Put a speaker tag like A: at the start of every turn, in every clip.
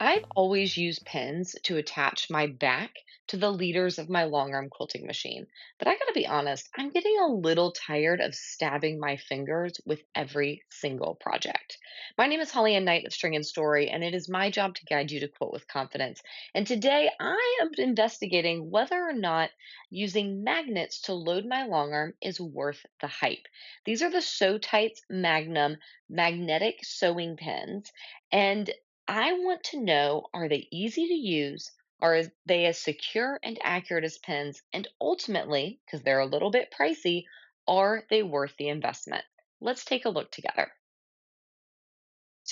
A: I've always used pins to attach my back to the leaders of my long arm quilting machine. But I gotta be honest, I'm getting a little tired of stabbing my fingers with every single project. My name is Holly Ann Knight of String and Story, and it is my job to guide you to quilt with confidence. And today I am investigating whether or not using magnets to load my long arm is worth the hype. These are the SewTites Magnum magnetic sewing pins. And I want to know, are they easy to use? Are they as secure and accurate as pins? And ultimately, because they're a little bit pricey, are they worth the investment? Let's take a look together.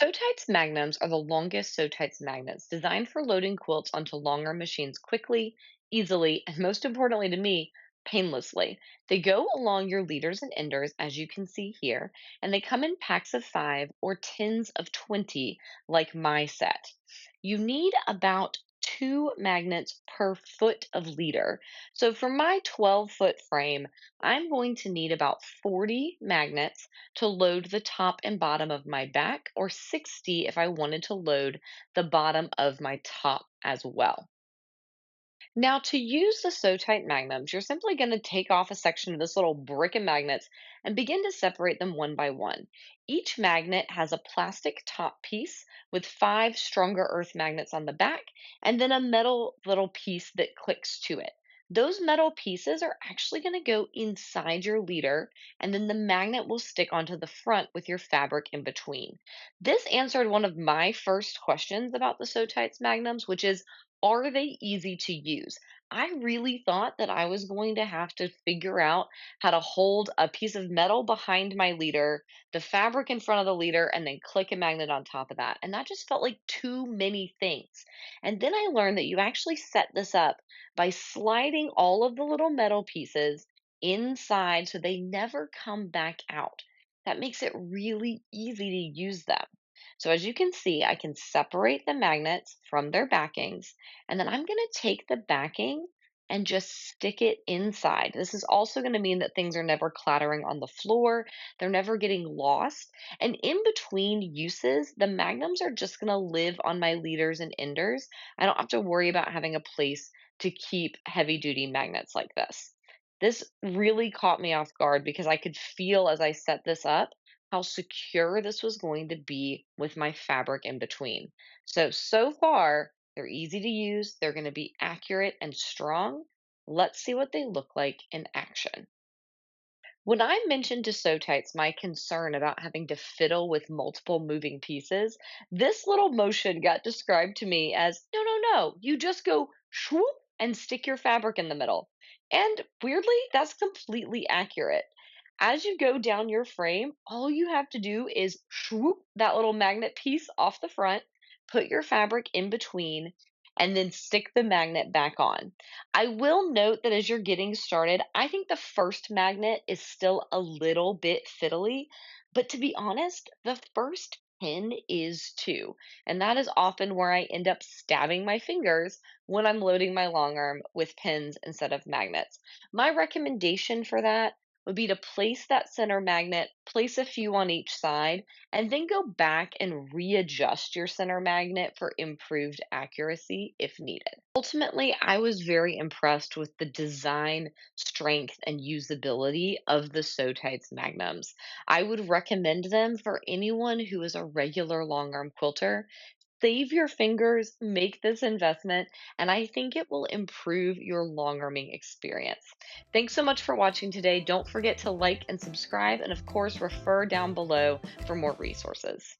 A: SewTites Magnums are the longest SewTites magnets designed for loading quilts onto longer machines quickly, easily, and most importantly to me, painlessly. They go along your leaders and enders, as you can see here, and they come in packs of 5 or tins of 20, like my set. You need about 2 magnets per foot of leader. So for my 12-foot frame, I'm going to need about 40 magnets to load the top and bottom of my back, or 60 if I wanted to load the bottom of my top as well. Now, to use the SewTite Magnums, you're simply going to take off a section of this little brick of magnets and begin to separate them one by one. Each magnet has a plastic top piece with 5 stronger earth magnets on the back, and then a metal little piece that clicks to it. Those metal pieces are actually going to go inside your leader, and then the magnet will stick onto the front with your fabric in between. This answered one of my first questions about the SewTites Magnums, which is, are they easy to use? I really thought that I was going to have to figure out how to hold a piece of metal behind my leader, the fabric in front of the leader, and then click a magnet on top of that. And that just felt like too many things. And then I learned that you actually set this up by sliding all of the little metal pieces inside so they never come back out. That makes it really easy to use them. So as you can see, I can separate the magnets from their backings, and then I'm going to take the backing and just stick it inside. This is also going to mean that things are never clattering on the floor, they're never getting lost. And in between uses, the magnums are just going to live on my leaders and enders. I don't have to worry about having a place to keep heavy duty magnets like this. This really caught me off guard because I could feel as I set this up how secure this was going to be with my fabric in between. So far, they're easy to use, they're going to be accurate and strong. Let's see what they look like in action. When I mentioned to SewTites my concern about having to fiddle with multiple moving pieces, this little motion got described to me as, no, no, no, you just go swoop and stick your fabric in the middle. And weirdly, that's completely accurate. As you go down your frame, all you have to do is swoop that little magnet piece off the front, put your fabric in between, and then stick the magnet back on. I will note that as you're getting started, I think the first magnet is still a little bit fiddly, but to be honest, the first pin is too. And that is often where I end up stabbing my fingers when I'm loading my long arm with pins instead of magnets. My recommendation for that would be to place that center magnet, place a few on each side, and then go back and readjust your center magnet for improved accuracy if needed. Ultimately, I was very impressed with the design, strength, and usability of the SewTites Magnums. I would recommend them for anyone who is a regular long arm quilter. Save your fingers, make this investment, and I think it will improve your long arming experience. Thanks so much for watching today. Don't forget to like and subscribe, and of course, refer down below for more resources.